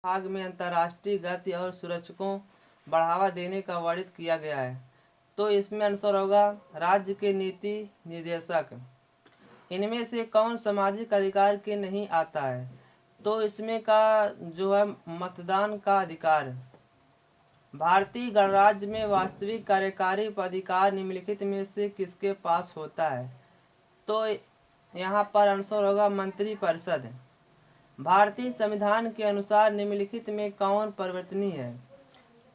भाग में अंतर्राष्ट्रीय गति और सुरक्षकों बढ़ावा देने का वर्णित किया गया है। तो इसमें आंसर होगा राज्य के नीति निर्देशक। इनमें से कौन सामाजिक अधिकार के नहीं आता है? तो इसमें का जो है मतदान का अधिकार। भारतीय गणराज्य में वास्तविक कार्यकारी अधिकार निम्नलिखित में से किसके पास होता है? तो यहाँ पर आंसर होगा मंत्रिपरिषद। भारतीय संविधान के अनुसार निम्नलिखित में कौन परिवर्तनीय है?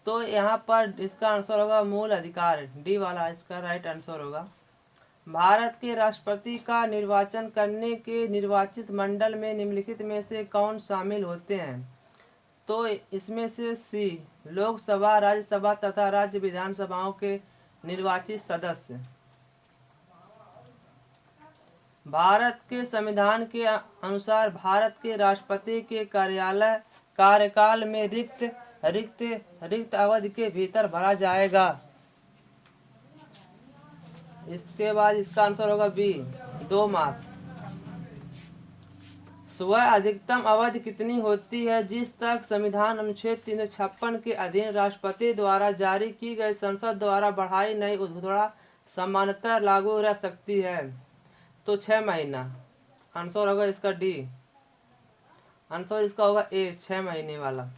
तो यहाँ पर इसका आंसर होगा मूल अधिकार। डी वाला इसका राइट आंसर होगा। भारत के राष्ट्रपति का निर्वाचन करने के निर्वाचित मंडल में निम्नलिखित में से कौन शामिल होते हैं? तो इसमें से सी लोकसभा, राज्यसभा तथा राज्य विधानसभाओं के निर्वाचित सदस्य। भारत के संविधान के अनुसार भारत के राष्ट्रपति के कार्यकाल में रिक्त अवधि के भीतर भरा जाएगा। इसके बाद इसका आंसर होगा बी 2 मास। वह अधिकतम अवधि कितनी होती है जिस तक संविधान अनुच्छेद 356 के अधीन राष्ट्रपति द्वारा जारी की गई संसद द्वारा बढ़ाई नई उधड़ा सामान्यतः लागू रह सकती है? तो 6 महीना। आंसर होगा इसका डी। आंसर इसका होगा ए 6 महीने वाला।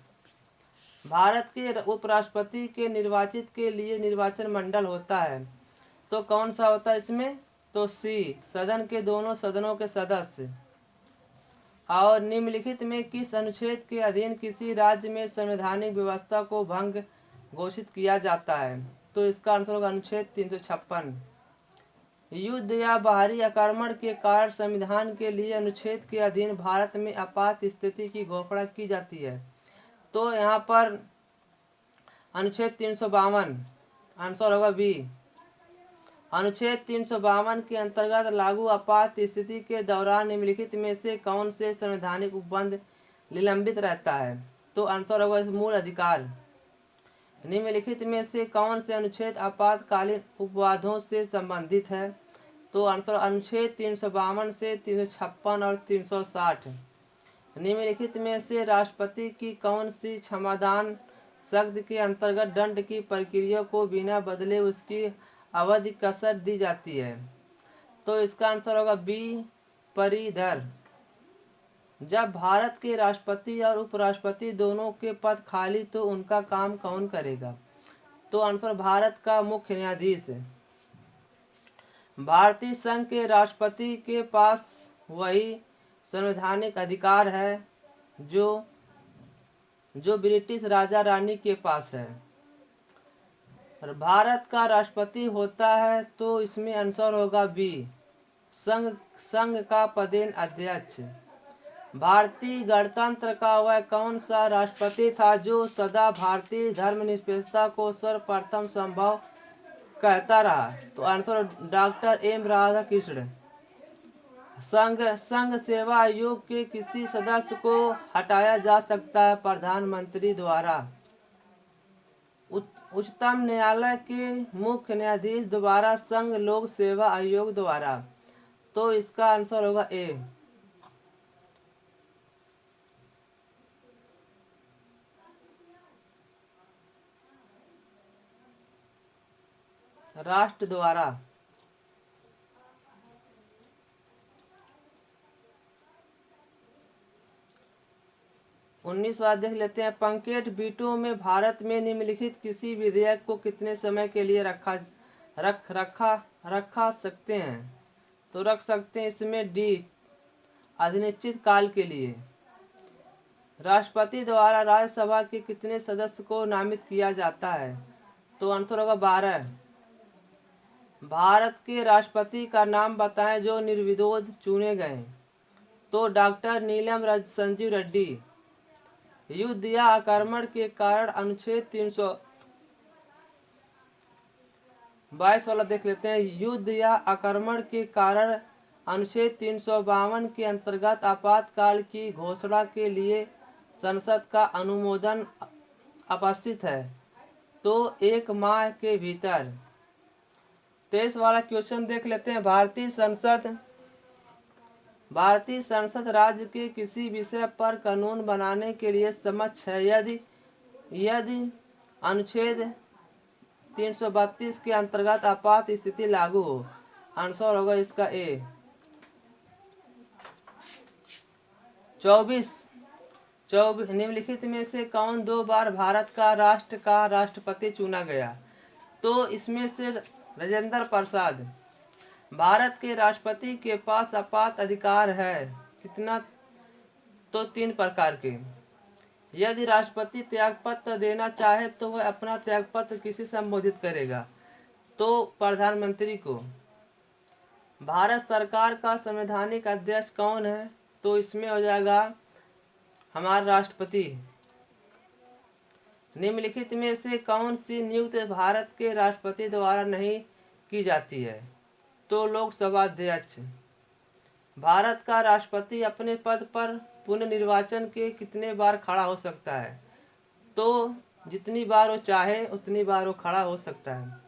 भारत के उपराष्ट्रपति के निर्वाचित के लिए निर्वाचन मंडल होता है। तो कौन सा होता है इसमें? तो सी सदन के दोनों सदनों के सदस्य। और निम्नलिखित में किस अनुच्छेद के अधीन किसी राज्य में संवैधानिक व्यवस्था को भंग घोषित किया जाता है? तो इसका आंसर होगा अनुच्छेद 356। युद्ध या बाहरी आक्रमण के कारण संविधान के लिए अनुच्छेद के अधीन भारत में आपात स्थिति की घोषणा की जाती है। तो यहाँ पर अनुच्छेद 352 आंसर होगा बी। अनुच्छेद 352 के अंतर्गत लागू आपात स्थिति के दौरान निम्नलिखित में से कौन से संवैधानिक उपबंध निलंबित रहता है? तो आंसर होगा इस मूल अधिकार। निम्नलिखित में से कौन से अनुच्छेद आपातकालीन उपवादों से संबंधित है? तो आंसर अनुच्छेद 352 से 356 और 360। निम्नलिखित में से राष्ट्रपति की कौन सी क्षमादान शब्द के अंतर्गत दंड की प्रक्रिया को बिना बदले उसकी अवधि कसर दी जाती है? तो इसका आंसर होगा बी परिधर। जब भारत के राष्ट्रपति और उपराष्ट्रपति दोनों के पद खाली तो उनका काम कौन करेगा? तो आंसर भारत का मुख्य न्यायाधीश। भारतीय संघ के राष्ट्रपति के पास वही संवैधानिक अधिकार है जो ब्रिटिश राजा रानी के पास है। भारत का राष्ट्रपति होता है तो इसमें आंसर होगा बी संघ का पदेन अध्यक्ष। भारतीय गणतंत्र का वह कौन सा राष्ट्रपति था जो सदा भारतीय धर्मनिरपेक्षता को सर्वप्रथम संभव कहता रहा? तो आंसर डॉक्टर एम राधाकृष्णन। संघ सेवा आयोग के किसी सदस्य को हटाया जा सकता है प्रधानमंत्री द्वारा? उच्चतम न्यायालय के मुख्य न्यायाधीश द्वारा, संघ लोक सेवा आयोग द्वारा। तो इसका आंसर होगा ए। राष्ट्र द्वारा। 19वां देख लेते हैं। पंकेट वीटो में भारत में निम्नलिखित किसी विधेयक को कितने समय के लिए रखा सकते हैं? तो रख सकते हैं इसमें डी अनिश्चित काल के लिए। राष्ट्रपति द्वारा राज्यसभा के कितने सदस्य को नामित किया जाता है? तो आंसर होगा 12। भारत के राष्ट्रपति का नाम बताएं जो निर्विरोध चुने गए? तो डॉक्टर नीलम संजीव रेड्डी। युद्ध या आक्रमण के कारण अनुच्छेद 322 वाला देख लेते हैं। युद्ध या आक्रमण के कारण अनुच्छेद 352 के अंतर्गत आपातकाल की घोषणा के लिए संसद का अनुमोदन आवश्यक है। तो 1 माह के भीतर। 23 वाला क्वेश्चन देख लेते हैं। भारतीय संसद राज्य के किसी विषय पर कानून बनाने के लिए समक्ष है यदि अनुच्छेद 332 के अंतर्गत आपात स्थिति लागू हो। आंसर होगा इसका ए। 24 निम्नलिखित में से कौन 2 बार भारत का राष्ट्रपति चुना गया? तो इसमें से राजेंद्र प्रसाद। भारत के राष्ट्रपति के पास आपात अधिकार है कितना? तो 3 प्रकार के। यदि राष्ट्रपति त्यागपत्र देना चाहे तो वह अपना त्यागपत्र किसे संबोधित करेगा? तो प्रधानमंत्री को। भारत सरकार का संवैधानिक अध्यक्ष कौन है? तो इसमें हो जाएगा हमारा राष्ट्रपति। निम्नलिखित में से कौन सी नियुक्ति भारत के राष्ट्रपति द्वारा नहीं की जाती है? तो लोकसभा अध्यक्ष। भारत का राष्ट्रपति अपने पद पर पुनर्निर्वाचन के कितने बार खड़ा हो सकता है? तो जितनी बार वो चाहे उतनी बार वो खड़ा हो सकता है।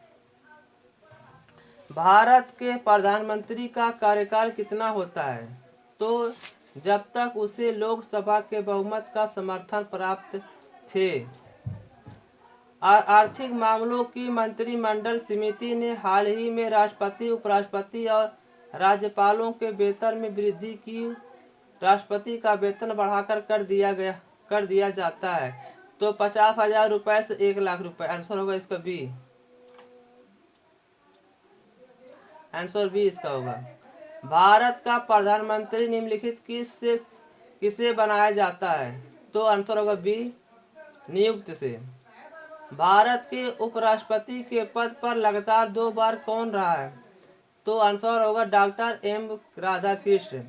भारत के प्रधानमंत्री का कार्यकाल कितना होता है? तो जब तक उसे लोकसभा के बहुमत का समर्थन प्राप्त थे। आर्थिक मामलों की मंत्रिमंडल समिति ने हाल ही में राष्ट्रपति, उपराष्ट्रपति और राज्यपालों के वेतन में वृद्धि की। राष्ट्रपति का वेतन बढ़ाकर कर दिया जाता है। तो 50,000 रुपये से 1,00,000 रुपये। आंसर होगा इसका बी। आंसर बी इसका होगा। भारत का प्रधानमंत्री निम्नलिखित किसे बनाया जाता है? तो आंसर होगा बी, नियुक्त से। भारत के उपराष्ट्रपति के पद पर लगातार 2 बार कौन रहा है? तो आंसर होगा डॉक्टर एम राधाकृष्ण।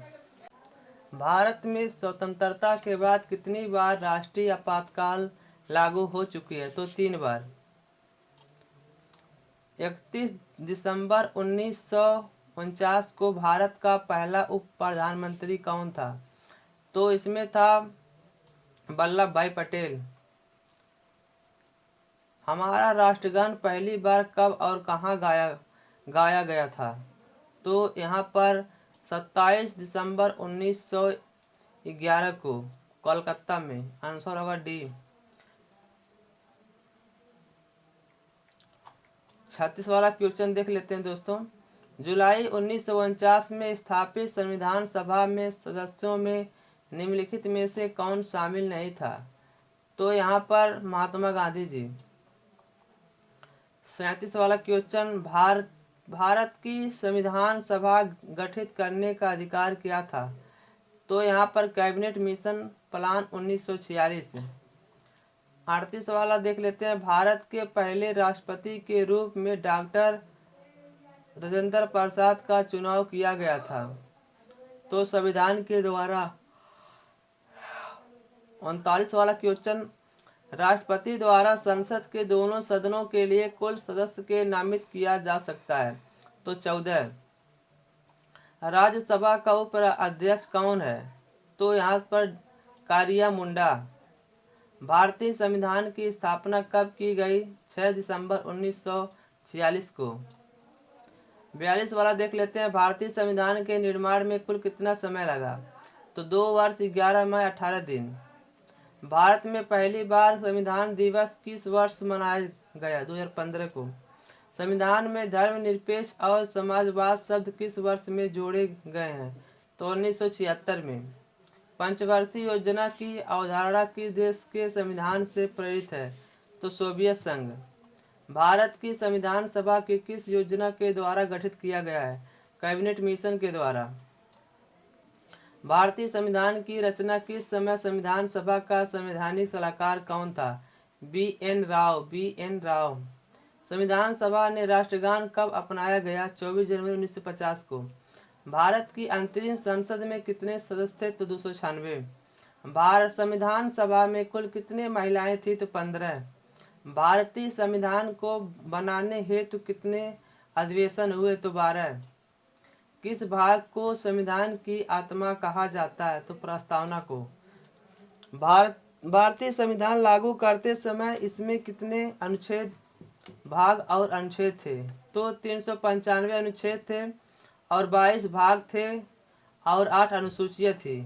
भारत में स्वतंत्रता के बाद कितनी बार राष्ट्रीय आपातकाल लागू हो चुकी है? तो 3 बार। 31 दिसंबर 1949 को भारत का पहला उप प्रधानमंत्री कौन था? तो इसमें था वल्लभ भाई पटेल। हमारा राष्ट्रगान पहली बार कब और कहाँ गाया गया था? तो यहाँ पर 27 दिसंबर 1911 को कोलकाता में। आंसर होगा डी। 36 वाला क्वेश्चन देख लेते हैं दोस्तों। जुलाई 1949 में स्थापित संविधान सभा में सदस्यों में निम्नलिखित में से कौन शामिल नहीं था? तो यहाँ पर महात्मा गांधी जी। 37 वाला क्वेश्चन, भारत की संविधान सभा गठित करने का अधिकार क्या था? तो यहाँ पर कैबिनेट मिशन प्लान 1946। 38 वाला देख लेते हैं। भारत के पहले राष्ट्रपति के रूप में डॉक्टर राजेंद्र प्रसाद का चुनाव किया गया था। तो संविधान के द्वारा। 39 वाला क्वेश्चन, राष्ट्रपति द्वारा संसद के दोनों सदनों के लिए कुल सदस्य के नामित किया जा सकता है। तो 14। राज्यसभा का उप अध्यक्ष कौन है? तो यहाँ पर कारिया मुंडा। भारतीय संविधान की स्थापना कब की गई? 6 दिसंबर 1946 को। 42 वाला देख लेते हैं। भारतीय संविधान के निर्माण में कुल कितना समय लगा? तो 2 वर्ष 11 माह 18 दिन। भारत में पहली बार संविधान दिवस किस वर्ष मनाया गया? 2015 को। संविधान में धर्मनिरपेक्ष और समाजवाद शब्द किस वर्ष में जोड़े गए हैं? तो 1976 में। पंचवर्षीय योजना की अवधारणा किस देश के संविधान से प्रेरित है? तो सोवियत संघ। भारत की संविधान सभा की किस योजना के द्वारा गठित किया गया है? कैबिनेट मिशन के द्वारा। भारतीय संविधान की रचना किस समय संविधान सभा का संवैधानिक सलाहकार कौन था? बी.एन. राव। संविधान सभा ने राष्ट्रगान कब अपनाया गया? 24 जनवरी 1950 को। भारत की अंतरिम संसद में कितने सदस्य थे? तो 296। भारत संविधान सभा में कुल कितने महिलाएं थी? तो 15। भारतीय संविधान को बनाने हेतु कितने अधिवेशन हुए? तो 12। किस भाग को संविधान की आत्मा कहा जाता है? तो प्रस्तावना को। भारतीय संविधान लागू करते समय इसमें कितने अनुच्छेद, भाग और अनुच्छेद थे? तो 395 अनुच्छेद थे और 22 भाग थे और 8 अनुसूचियां थी।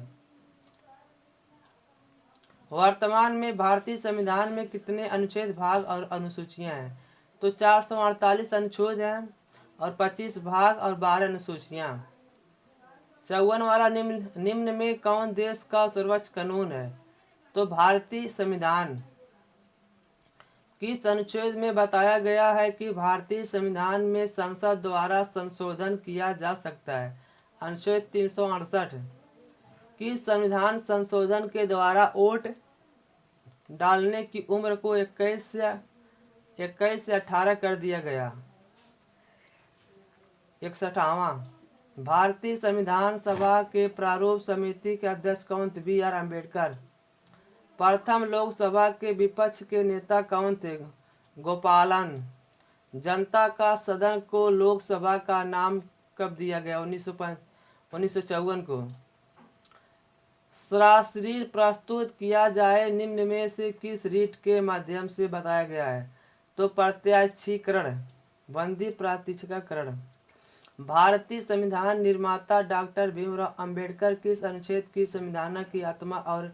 वर्तमान में भारतीय संविधान में कितने अनुच्छेद, भाग और अनुसूचियां हैं? तो 448 अनुच्छेद हैं और 25 भाग और 12 अनुसूचियां। 54 वाला निम्न में कौन देश का सर्वोच्च कानून है? तो भारतीय संविधान। किस अनुच्छेद में बताया गया है कि भारतीय संविधान में संसद द्वारा संशोधन किया जा सकता है? अनुच्छेद 368। किस संविधान संशोधन के द्वारा वोट डालने की उम्र को 21 से 18 कर दिया गया? 61वां। भारतीय संविधान सभा के प्रारूप समिति के अध्यक्ष कौन थे? BR अम्बेडकर। प्रथम लोकसभा के विपक्ष के नेता कौन थे? गोपालन। जनता का सदन को लोकसभा का नाम कब दिया गया? 1954 को। सरासरी प्रस्तुत किया जाए निम्न में से किस रीट के माध्यम से बताया गया है? तो प्रत्याक्षीकरण, बंदी प्रात्यक्षिकरण। भारतीय संविधान निर्माता डॉक्टर भीमराव अंबेडकर किस अनुच्छेद की संविधान की आत्मा और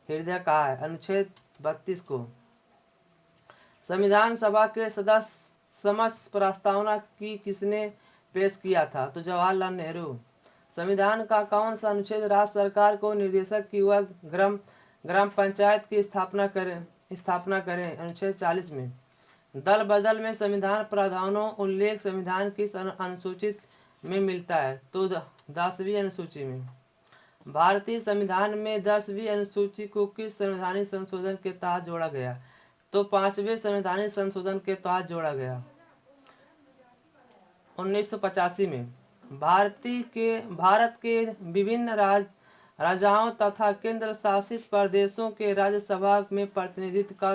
हृदय कहा है? अनुच्छेद 32 को। संविधान सभा के सदस्य समक्ष प्रस्तावना की किसने पेश किया था? तो जवाहरलाल नेहरू। संविधान का कौन सा अनुच्छेद राज्य सरकार को निर्देशक की वह ग्राम पंचायत की स्थापना करें? अनुच्छेद 40 में। दल बदल में संविधान प्रावधानों उल्लेख संविधान किस अनुसूचित में मिलता है? तो 10वीं अनुसूची में। भारतीय संविधान में 10वीं अनुसूची को किस संवैधानिक संशोधन के तहत जोड़ा गया? तो 5वें संवैधानिक संशोधन के तहत जोड़ा गया 1985 में। भारत के विभिन्न राज्यों तथा केंद्र शासित प्रदेशों के राज्यसभा में प्रतिनिधित्व का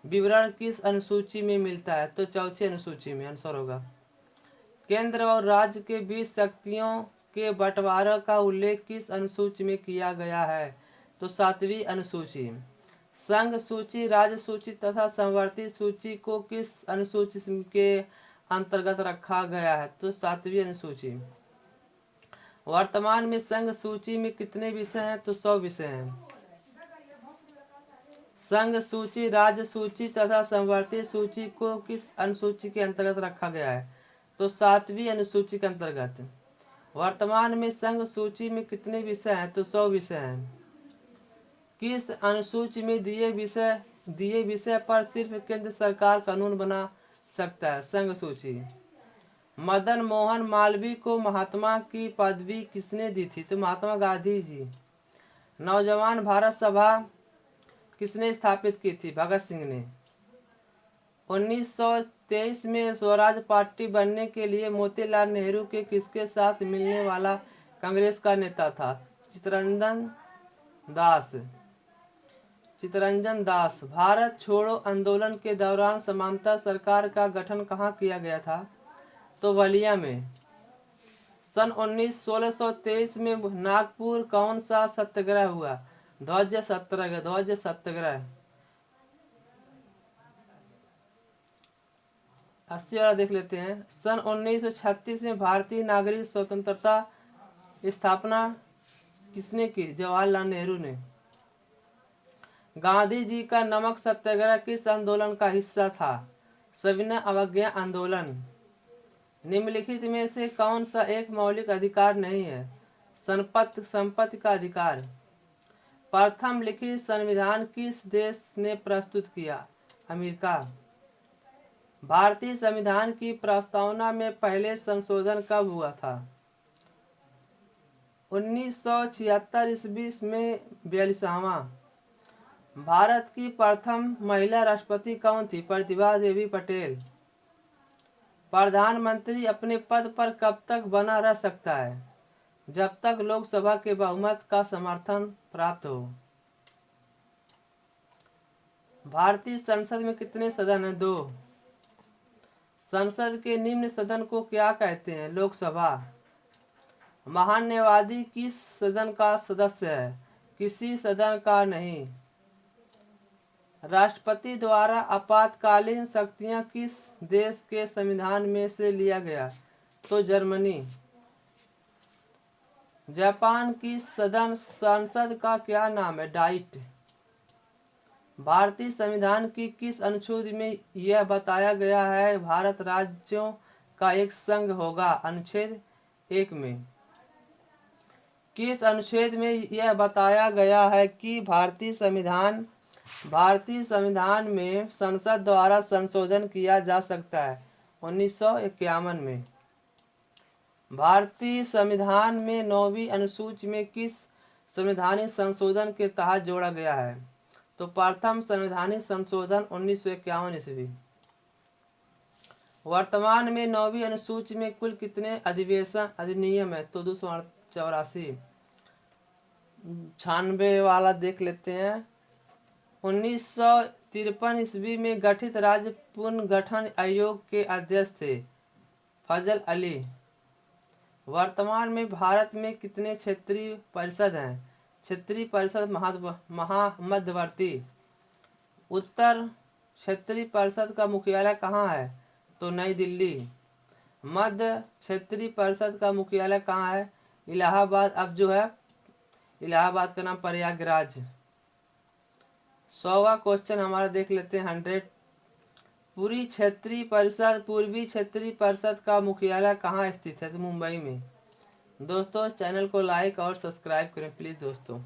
विवरण किस अनुसूची में मिलता है? तो 4वीं अनुसूची में आंसर होगा। केंद्र और राज्य के बीच शक्तियों के बंटवारे का उल्लेख किस अनुसूची में किया गया है? तो 7वीं अनुसूची। संघ सूची, राज्य सूची तथा समवर्ती सूची को किस अनुसूची के अंतर्गत रखा गया है? तो 7वीं अनुसूची। वर्तमान में संघ सूची में कितने विषय हैं? तो 100 विषय हैं। संघ सूची, राज्य सूची तथा समवर्ती सूची को किस अनुसूची के अंतर्गत रखा गया है? तो 7वीं अनुसूची के अंतर्गत। वर्तमान में संघ सूची में कितने विषय हैं? तो 100 विषय हैं। किस अनुसूची में दिए विषय पर सिर्फ केंद्र सरकार कानून बना सकता है? संघ सूची। मदन मोहन मालवीय को महात्मा की पदवी किसने दी थी? तो महात्मा गांधी जी। नौजवान भारत सभा किसने स्थापित की थी? भगत सिंह ने। 1923 में स्वराज पार्टी बनने के लिए मोतीलाल नेहरू के किसके साथ मिलने वाला कांग्रेस का नेता था? चित्तरंजन दास। भारत छोड़ो आंदोलन के दौरान समांतर सरकार का गठन कहाँ किया गया था? तो बलिया में। सन 1623 में नागपुर कौन सा सत्याग्रह हुआ? ध्वज सत्याग्रह। 80 वाला देख लेते हैं। सन 1936 में भारतीय नागरिक स्वतंत्रता स्थापना किसने की? जवाहरलाल नेहरू ने। गांधी जी का नमक सत्याग्रह किस आंदोलन का हिस्सा था? सविनय अवज्ञा आंदोलन। निम्नलिखित में से कौन सा एक मौलिक अधिकार नहीं है? संपत्ति का अधिकार। प्रथम लिखित संविधान किस देश ने प्रस्तुत किया? अमेरिका। भारतीय संविधान की प्रस्तावना में पहले संशोधन कब हुआ था? 1976 ईस्वी में 42वां। भारत की प्रथम महिला राष्ट्रपति कौन थी? प्रतिभा देवी पटेल। प्रधानमंत्री अपने पद पर कब तक बना रह सकता है? जब तक लोकसभा के बहुमत का समर्थन प्राप्त हो। भारतीय संसद में कितने सदन हैं? 2। संसद के निम्न सदन को क्या कहते हैं? लोकसभा। महान्यायवादी किस सदन का सदस्य है? किसी सदन का नहीं। राष्ट्रपति द्वारा आपातकालीन शक्तियां किस देश के संविधान में से लिया गया? तो जर्मनी। जापान की सदन संसद का क्या नाम है? डाइट। भारतीय संविधान की किस अनुच्छेद में यह बताया गया है भारत राज्यों का एक संघ होगा? अनुच्छेद 1 में। किस अनुच्छेद में यह बताया गया है कि भारतीय संविधान में संसद द्वारा संशोधन किया जा सकता है? 1951 में। भारतीय संविधान में 9वीं अनुसूची में किस संवैधानिक संशोधन के तहत जोड़ा गया है? तो प्रथम संवैधानिक संशोधन 1951 ईस्वी। वर्तमान में 9वीं अनुसूची में कुल कितने अधिनियम है? तो 284। 96 वाला देख लेते हैं। 1953 ईस्वी में गठित राज्य पुनर्गठन आयोग के अध्यक्ष थे? फजल अली। वर्तमान में भारत में कितने क्षेत्रीय परिषद हैं? क्षेत्रीय परिषद मध्यवर्ती। उत्तर क्षेत्रीय परिषद का मुख्यालय कहाँ है? तो नई दिल्ली। मध्य क्षेत्रीय परिषद का मुख्यालय कहाँ है? इलाहाबाद। अब जो है इलाहाबाद का नाम प्रयागराज। 100वां क्वेश्चन हमारा देख लेते हैं 100। पूर्वी क्षेत्रीय परिषद का मुख्यालय कहाँ स्थित है? तो मुंबई में। दोस्तों चैनल को लाइक और सब्सक्राइब करें प्लीज़ दोस्तों।